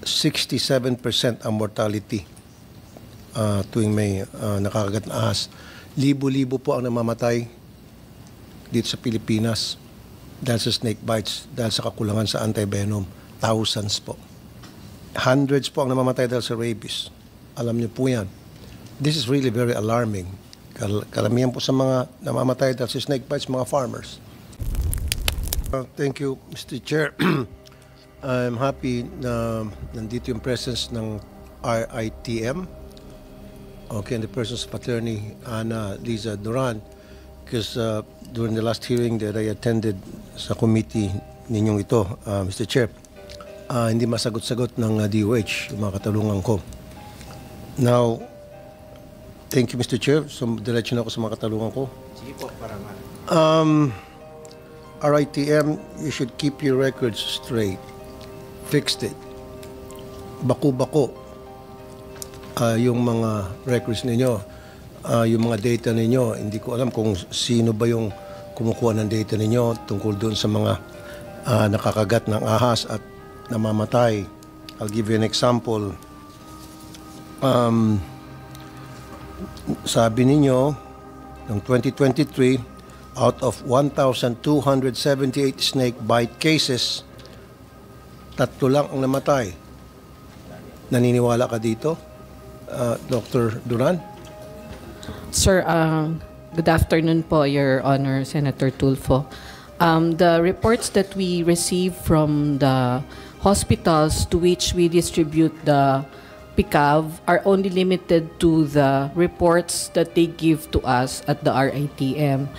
67% ang mortality tuwing may nakakagat na ahas. Libo-libo po ang namamatay dito sa Pilipinas dahil sa snake bites, dahil sa kakulangan sa anti-venom. Thousands po. Hundreds po ang namamatay dahil sa rabies. Alam niyo po yan. This is really very alarming. Karamihan po sa mga namamatay dahil sa snake bites, mga farmers. Thank you, Mr. Chair. I'm happy na nandito yung presence ng RITM, okay, and the presence of Attorney Ana Liza Duran, because during the last hearing that I attended sa committee ninyong ito, Mr. Chair, hindi masagot-sagot ng DOH yung mga katalungan ko. Now, thank you, Mr. Chair. So, diretso na ako sa mga katalungan ko. Sige po, para RITM, you should keep your records straight. Fixed it. Bako-bako yung mga records ninyo, yung mga data ninyo. Hindi ko alam kung sino ba yung kumukuha ng data ninyo tungkol doon sa mga nakakagat ng ahas at namamatay. I'll give you an example. Sabi ninyo, noong 2023, out of 1,278 snake bite cases, 3 lang ang namatay. Naniniwala ka dito, Dr. Duran? Sir, good afternoon po, Your Honor, Senator Tulfo. The reports that we receive from the hospitals to which we distribute the PCAV are only limited to the reports that they give to us at the RITM.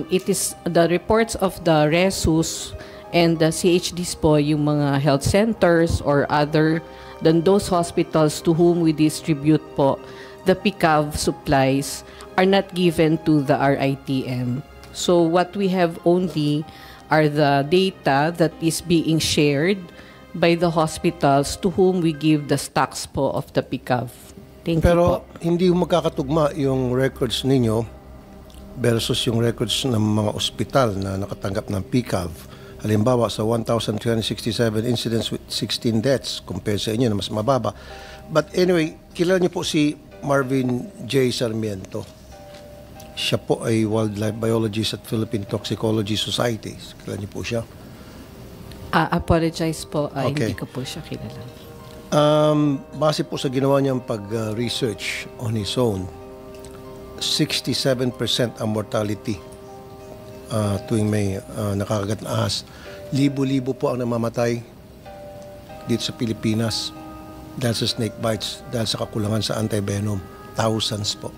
It is the reports of the RESUS and the CHDs po, yung mga health centers or other than those hospitals to whom we distribute po the PCAV supplies are not given to the RITM. So what we have only are the data that is being shared by the hospitals to whom we give the stocks po of the PCAV. Thank you po. Pero hindi magkakatugma yung records ninyo versus yung records ng mga ospital na nakatanggap ng PCAV. Halimbawa, sa 1,367 incidents with 16 deaths compared sa inyo na mas mababa. But anyway, kilala niyo po si Marvin J. Sarmiento. Siya po ay wildlife biologist at Philippine Toxicology Society. Kilala niyo po siya? Apologize po, Okay. hindi ko po siya kilala. Base po sa ginawa niyang pag-research on his own, 67% ang mortality tuwing may nakakagat na ahas. Libo-libo po ang namamatay dito sa Pilipinas dahil sa snake bites, dahil sa kakulangan sa anti-venom. Thousands po.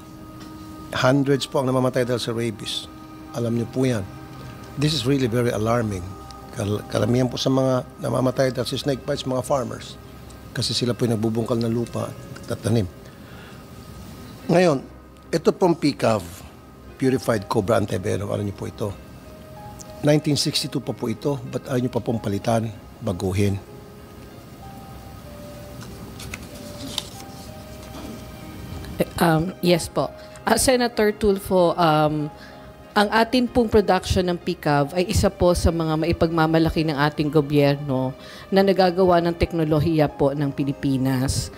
Hundreds po ang namamatay dahil sa rabies. Alam niyo po yan. This is really very alarming. Karamihan po sa mga namamatay dahil sa snake bites, mga farmers. Kasi sila po yung nagbubungkal ng lupa at tatanim. Ngayon, ito pong PCAV, Purified Cobra Antivenom, ano niyo po ito? 1962 pa po ito, ba't ayaw niyo pa pong palitan, baguhin? Yes po. Senator Tulfo, ang atin pong production ng PCAV ay isa po sa mga maipagmamalaki ng ating gobyerno na nagagawa ng teknolohiya po ng Pilipinas.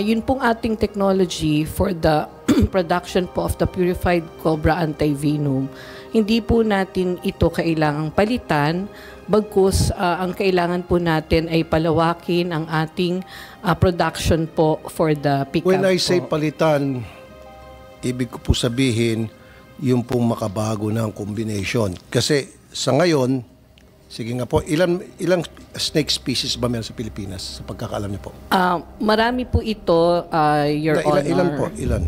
Yun pong ating technology for the production po of the Purified Cobra Antivenom, hindi po natin ito kailangang palitan, bagkus ang kailangan po natin ay palawakin ang ating production po for the PCAV. When I say po. palitan, ibig ko po sabihin, yung pong makabago ng combination. Kasi sa ngayon, sige nga po, ilang snake species ba meron sa Pilipinas sa pagkakaalam niyo po? Marami po ito, Your Honor. Ilan po? Ilan?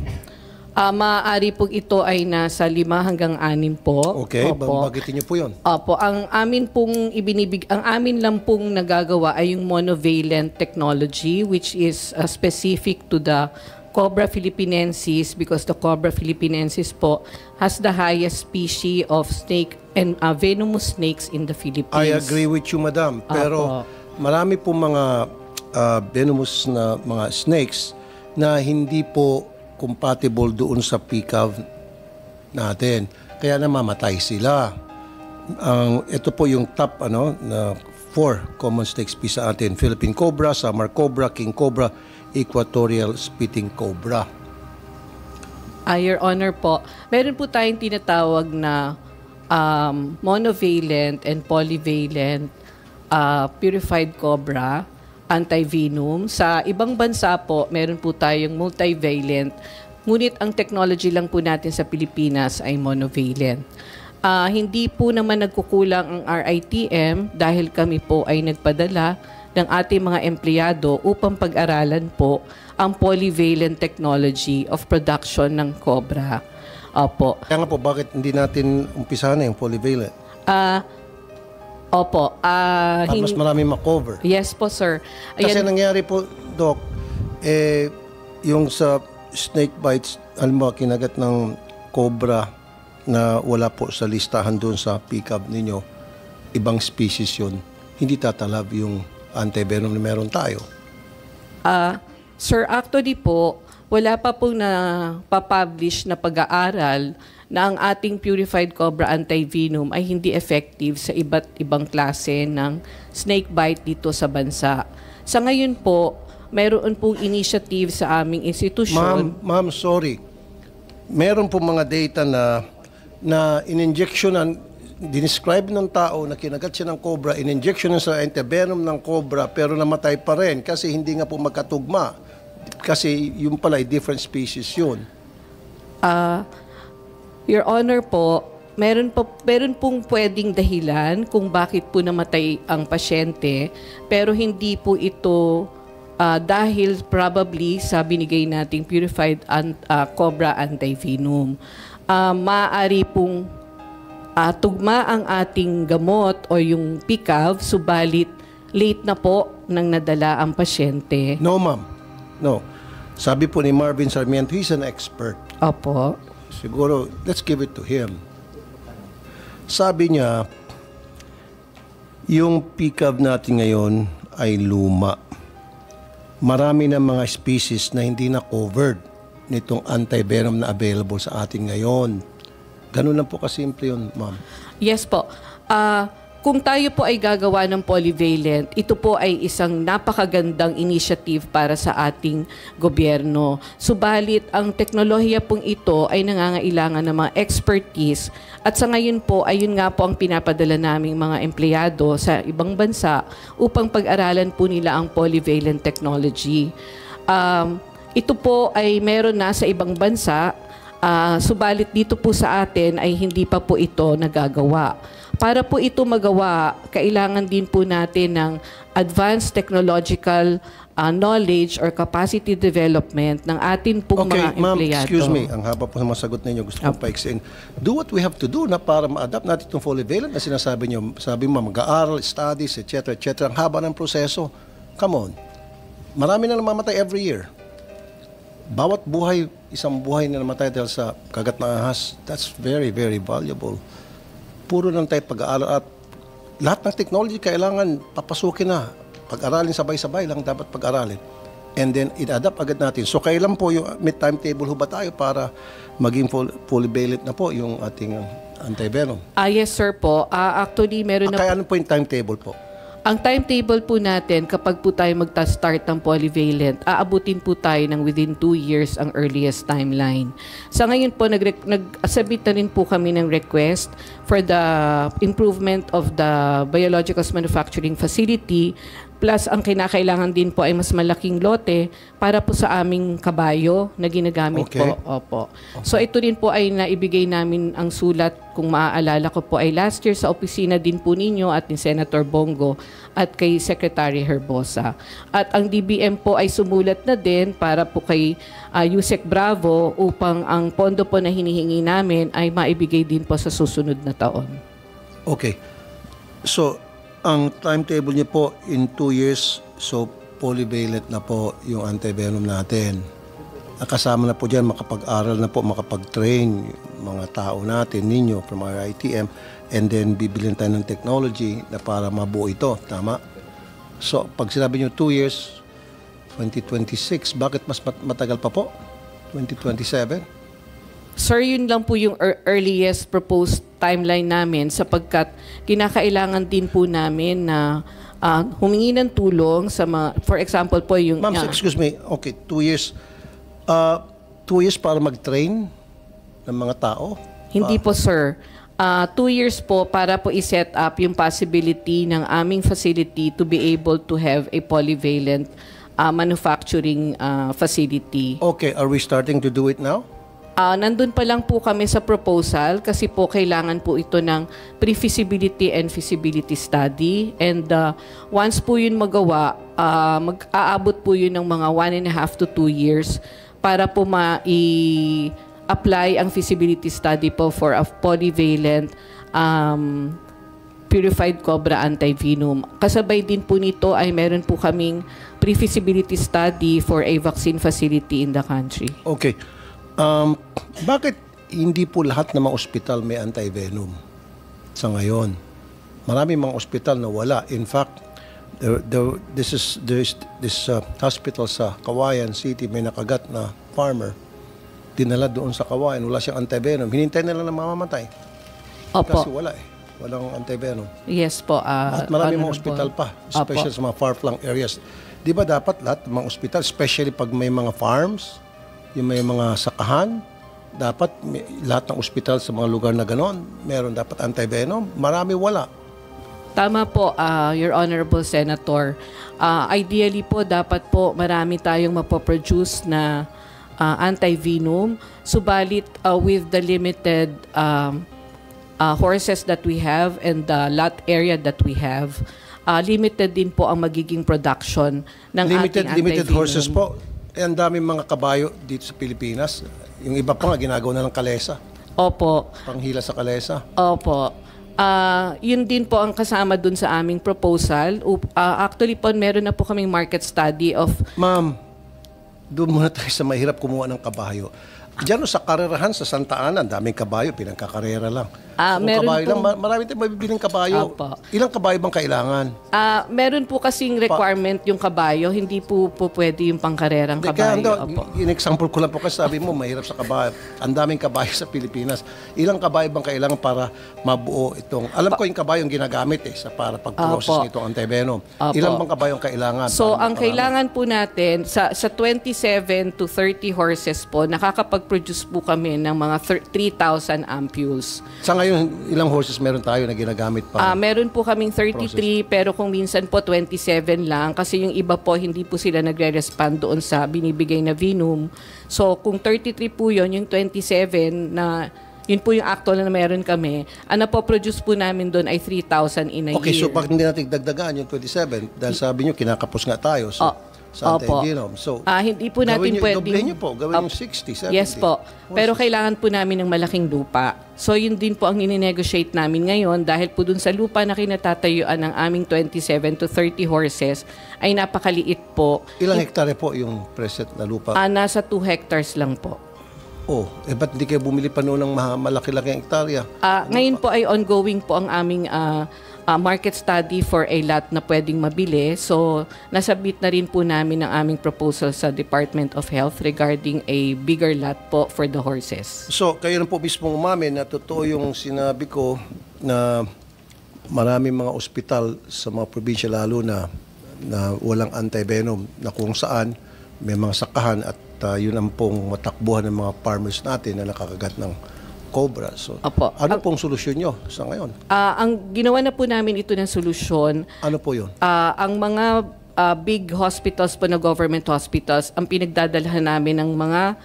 Maaari po ito ay nasa 5 hanggang 6 po. Okay, Opo. bagitin niyo po yun. Opo, ang amin lang pong nagagawa ay yung monovalent technology, which is specific to the Cobra philippinensis, because the Cobra philippinensis po has the highest species of snake and venomous snakes in the Philippines. I agree with you, madam. Pero marami po mga venomous na mga snakes na hindi po compatible doon sa PCAV natin. Kaya namamatay sila. Ito po yung top na 4 common snake species sa atin. Philippine Cobra, Samar Cobra, King Cobra, Equatorial Spitting Cobra. Your Honor po, meron po tayong tinatawag na monovalent and polyvalent purified cobra, antivenom. Sa ibang bansa po, meron po tayong multivalent. Ngunit ang technology lang po natin sa Pilipinas ay monovalent. Hindi po naman nagkukulang ang RITM dahil kami po ay nagpadala ng ating mga empleyado upang pag-aralan po ang polyvalent technology of production ng cobra. Opo. Kaya nga po, bakit hindi natin umpisahan na yung polyvalent? Opo. Para mas marami makover. Yes po, sir. Kasi nangyari po, Doc, yung sa snake bites, alam mo, kinagat ng cobra na wala po sa listahan doon sa pick-up ninyo, ibang species yun. Hindi tatalab yung antivenom na meron tayo. Sir, actually po, wala pa pong na-publish na pag-aaral na ang ating purified cobra antivenom ay hindi effective sa iba't ibang klase ng snake bite dito sa bansa. Sa ngayon po, mayroon pong initiative sa aming institusyon. Ma'am, sorry. Meron po mga data na in-injectionan, dinescribe ng tao na kinagat siya ng cobra, in-injectionan sa antivenom ng cobra pero namatay pa rin kasi hindi nga po magkatugma. Kasi yung pala ay different species yun. Your Honor po, meron pong pwedeng dahilan kung bakit po namatay ang pasyente, pero hindi po ito dahil probably sa binigay nating purified cobra antivenom. Maaari pong tugma ang ating gamot o yung PCAV, subalit late na po nang nadala ang pasyente. No, ma'am. No. Sabi po ni Marvin Sarmiento, he's an expert. Opo. Siguro, let's give it to him. Sabi niya, yung PCAV natin ngayon ay luma. Marami na mga species na hindi na covered nitong antivenom na available sa atin ngayon. Ganun lang po kasimple yun, ma'am. Yes po. Kung tayo po ay gagawa ng polyvalent, ito po ay isang napakagandang initiative para sa ating gobyerno. Subalit, ang teknolohiya pong ito ay nangangailangan ng mga expertise at sa ngayon po, ayun nga po ang pinapadala naming mga empleyado sa ibang bansa upang pag-aralan po nila ang polyvalent technology. Ito po ay meron na sa ibang bansa, subalit dito po sa atin ay hindi pa po ito nagagawa. Para po ito magawa, kailangan din po natin ng advanced technological knowledge or capacity development ng atin pong mga empleyado. Okay, ma'am, excuse me. Ang haba po ng masagot ninyo. Gusto kong paiksin. Do what we have to do na para ma-adapt natin itong polyvalent na sinasabi nyo. Sabi mo, mag-aaral, studies, etc., etc. Ang haba ng proseso. Come on. Marami na namamatay every year. Bawat buhay, isang buhay na namatay dahil sa kagat ng ahas, that's very, very valuable. Puro lang tayo pag-aaral at lahat ng technology kailangan papasukin na. Pag-aralin sabay-sabay lang dapat pag-aralin. And then, i-adapt agad natin. So, kailan po yung may timetable ho ba tayo para maging polyvalent na po yung ating antivenom? Yes, sir po. Actually, meron na Kaya ano po yung timetable po? Ang timetable po natin, kapag po tayo magta-start ng polyvalent, aabutin po tayo ng within 2 years ang earliest timeline. Sa ngayon po, nag-submit na rin po kami ng request for the improvement of the biologicals manufacturing facility. Plus, ang kinakailangan din po ay mas malaking lote para po sa aming kabayo na ginagamit po. Opo. Okay. So, ito din po ay naibigay namin ang sulat, kung maaalala ko po, ay last year sa opisina din po ninyo at ni Senator Bongo at kay Secretary Herbosa. At ang DBM po ay sumulat na din para po kay Yusek Bravo upang ang pondo po na hinihingi namin ay maibigay din po sa susunod na taon. Okay. So, ang timetable niyo po in 2 years, so polyvalent na po yung antivenom natin. Kasama na po dyan, makapag-aral na po, makapag-train mga tao natin, ninyo from RITM, and then bibilin tayo ng technology na para mabuo ito. Tama? So, pag sinabi niyo 2 years, 2026, bakit mas matagal pa po? 2027? Sir, yun lang po yung earliest proposed timeline namin sapagkat kinakailangan din po namin na humingi ng tulong sa mga, for example po yung... Ma'am, excuse me. Okay, 2 years. 2 years para mag-train ng mga tao? Hindi po, sir. 2 years po para po i-set up yung possibility ng aming facility to be able to have a polyvalent manufacturing facility. Okay, are we starting to do it now? Nandun pa lang po kami sa proposal kasi po kailangan po ito ng pre-feasibility and feasibility study. And once po yun magawa, mag-aabot po yun ng mga 1.5 to 2 years para po apply ang feasibility study po for a polyvalent purified cobra antivenom. Kasabay din po nito ay meron po kaming pre-feasibility study for a vaccine facility in the country. Okay. Bakit hindi po lahat ng mga ospital may antivenom sa ngayon? Marami mga ospital na wala. In fact, there's this hospital sa Kawayan City, may nakagat na farmer. Dinala doon sa Kawayan, wala siyang antivenom. Hinintay nila na mamamatay. Opo. Kasi wala walang antivenom. Yes po. At marami mga ospital pa, especially sa mga far-flung areas. Di ba dapat lahat ng mga ospital, especially pag may mga farms, yung may mga sakahan, dapat lahat ng ospital sa mga lugar na gano'n, meron dapat antivenom. Marami wala. Tama po, Your Honorable Senator. Ideally po, dapat po marami tayong mapoproduce na antivenom. Subalit, with the limited horses that we have and the lot area that we have, limited din po ang magiging production ng ating antivenom. Limited horses po. Ang daming mga kabayo dito sa Pilipinas. Yung iba pa nga ginagawa na ng kalesa. Opo. Panghila sa kalesa. Opo. Yun din po ang kasama dun sa aming proposal. Actually po, meron na po kaming market study of... Ma'am, doon muna tayo sa mahirap kumuha ng kabayo. Diyan sa karerahan sa Santa Ana, daming kabayo, pinagkakarera lang. Meron kabayo pong, lang, marami tayong mabibiling kabayo. Opo. Ilang kabayo bang kailangan? Meron po kasing requirement yung kabayo, hindi po pwede yung pangkarerang kabayo. Opo. In-example ko lang po kasi sabi mo, mahirap sa kabayo. Ang daming kabayo sa Pilipinas. Ilang kabayo bang kailangan para mabuo itong... Alam ko yung kabayo yung ginagamit para pag-process nitong antivenom. Ilang bang kabayo ang kailangan? So, ang kailangan po natin, sa 27 to 30 horses po, nakakapag-produce po kami ng mga 3,000 ampules. Sa ngayon, ilang horses meron tayo na ginagamit pa? Meron po kaming 33, pero kung minsan po 27 lang kasi yung iba po hindi po sila nagre-respond doon sa binibigay na venom. So kung 33 po yun, yung 27 na yun po yung actual na meron kami, ang napoproduce po namin doon ay 3,000 in a year. Okay, so bakit hindi natin dagdagan yung 27? Dahil sabi nyo, kinakapos nga tayo. So, sa antivenom. So, hindi po natin pwedeng... Doblehin nyo po, gawin yung 60, 70. Yes po. Pero kailangan po namin ng malaking lupa. So yun din po ang ninegotiate namin ngayon dahil po dun sa lupa na kinatatayuan ng aming 27 to 30 horses ay napakaliit po. Ilang hektare po yung present na lupa? Nasa 2 hectares lang po. Ba't hindi kayo bumili pa noon ng malaki-laking hektarya? Ngayon po ay ongoing po ang aming market study for a lot na pwedeng mabili. So, nasabit na rin po namin ang aming proposal sa Department of Health regarding a bigger lot po for the horses. So, kayo na po mismo umamin na totoo yung sinabi ko na maraming mga ospital sa mga probinsya lalo na walang antivenom na kung saan may mga sakahan at yun ang pong matakbuhan ng mga farmers natin na nakakagat ng cobra. So, ano pong solusyon nyo sa ngayon? Ang ginawa na po namin ito ng solusyon. Ano po yun? Ang mga big hospitals po na government hospitals, ang pinagdadalhan namin ng mga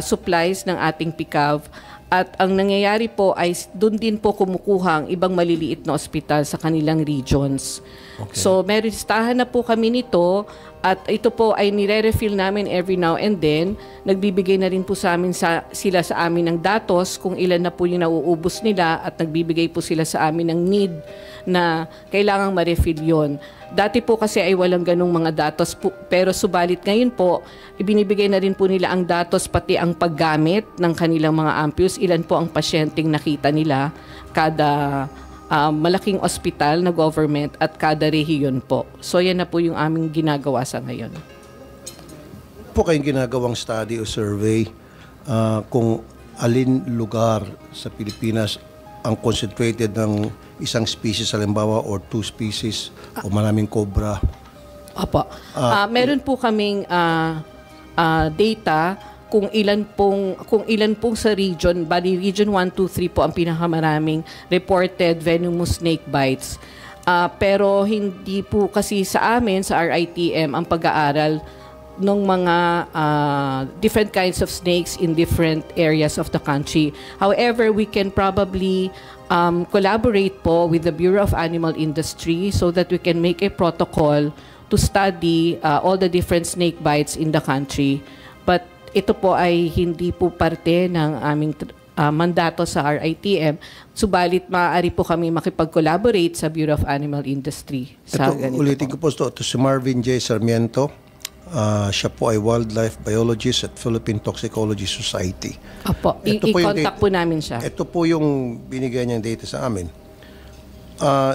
supplies ng ating PICAV. At ang nangyayari po ay doon din po kumukuha ang ibang maliliit na ospital sa kanilang regions. Okay. So, may listahan na po kami nito at ito po ay nire-refill namin every now and then. Nagbibigay na rin po sa amin sila sa amin ng datos kung ilan na po yung nauubos nila at nagbibigay po sila sa amin ng need na kailangang ma-refill yun. Dati po kasi ay walang ganong mga datos po, pero subalit ngayon po, ibinibigay na rin po nila ang datos pati ang paggamit ng kanilang mga ampules, ilan po ang pasyenteng nakita nila kada malaking ospital na government at kada rehiyon po. So yan na po yung aming ginagawa sa ngayon. Po kayong ginagawang study o survey kung alin lugar sa Pilipinas ang concentrated ng isang species, halimbawa, or 2 species, o maraming cobra? Opo. Meron po kaming data kung ilan pong sa region, bali region 1, 2, 3 po ang pinakamaraming reported venomous snake bites. Pero hindi po kasi sa amin, sa RITM, ang pag-aaral ng mga different kinds of snakes in different areas of the country. However, we can probably collaborate po with the Bureau of Animal Industry so that we can make a protocol to study all the different snake bites in the country. But ito po ay hindi po parte ng aming mandato sa RITM. Subalit, maaari po kami makipag-collaborate sa Bureau of Animal Industry. Sa Ito, ulitin ko po ito si Marvin J. Sarmiento. Siya po ay wildlife biologist at Philippine Toxicology Society. Opo, i-contact po namin siya. Ito po yung binigay niyang data sa amin.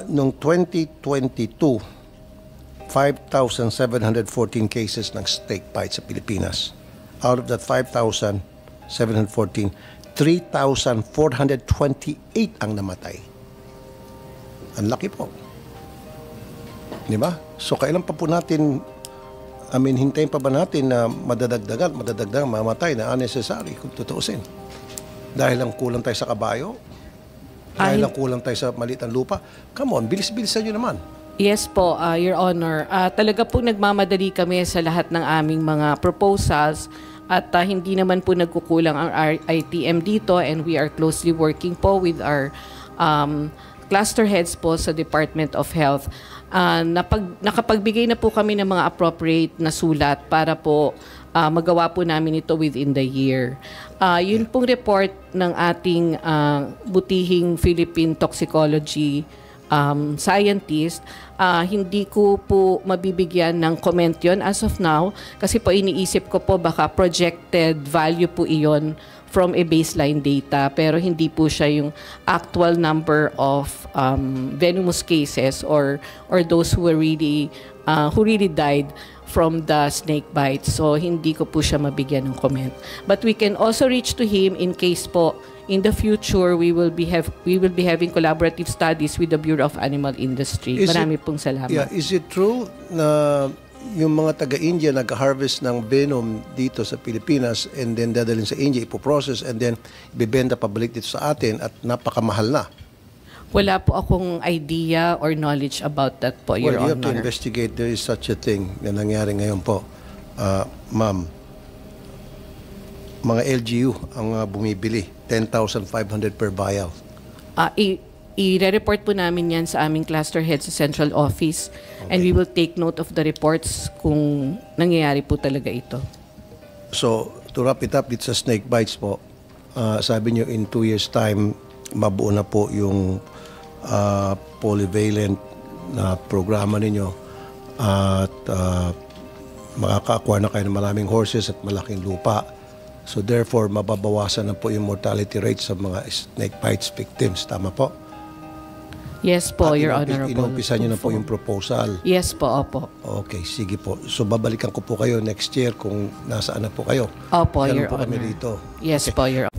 Noong 2022, 5,714 cases ng snake bite sa Pilipinas. Out of that 5,714, 3,428 ang namatay. Ang laki po. Di ba? So, kailan pa po natin, hintayin pa ba natin na madadagdagan, mamatay na unnecessary kung tutuusin? Dahil lang kulang tayo sa kabayo? Dahil lang kulang tayo sa maliit ang lupa? Come on, bilis-bilisan nyo naman. Yes po, Your Honor. Talaga po nagmamadali kami sa lahat ng aming mga proposals at hindi naman po nagkukulang ang RITM dito, and we are closely working po with our cluster heads po sa Department of Health. Nakapagbigay na po kami ng mga appropriate na sulat para po magawa po namin ito within the year. Yun pong report ng ating butihing Philippine Toxicology scientist, hindi ko po mabibigyan ng comment yon as of now kasi po iniisip ko po baka projected value po iyon from a baseline data, pero hindi po siya yung actual number of venomous cases or those who really died from the snake bite. So hindi ko po siya mabigyan ng comment. But we can also reach to him in case po in the future we will be having collaborative studies with the Bureau of Animal Industry. Marami pong salamat. Yeah, is it true na yung mga taga-India nag-harvest ng venom dito sa Pilipinas and then dadalhin sa India, ipoprocess and then ibebenta pabalik dito sa atin at napakamahal na? Wala po akong idea or knowledge about that po, Your Well, you Honor. have to investigate. There is such a thing na nangyari ngayon po. Ma'am, mga LGU ang bumibili, 10,500 per vial. I-report po namin yan sa aming cluster head sa central office, and we will take note of the reports kung nangyayari po talaga ito. So, to wrap it up dito sa snake bites po, sabi nyo in 2 years time, mabuo na po yung polyvalent na programa ninyo at makaka-acquire na kayo ng maraming horses at malaking lupa. So therefore, mababawasan na po yung mortality rate sa mga snake bites victims. Tama po? Yes po, At Your Honorable. inumpisa nyo na po yung proposal. Yes po, opo. Okay, sige po. So babalikan ko po kayo next year kung nasaan na po kayo. Opo, Ganun Your po kami Honor. dito. Yes po, Your Honor.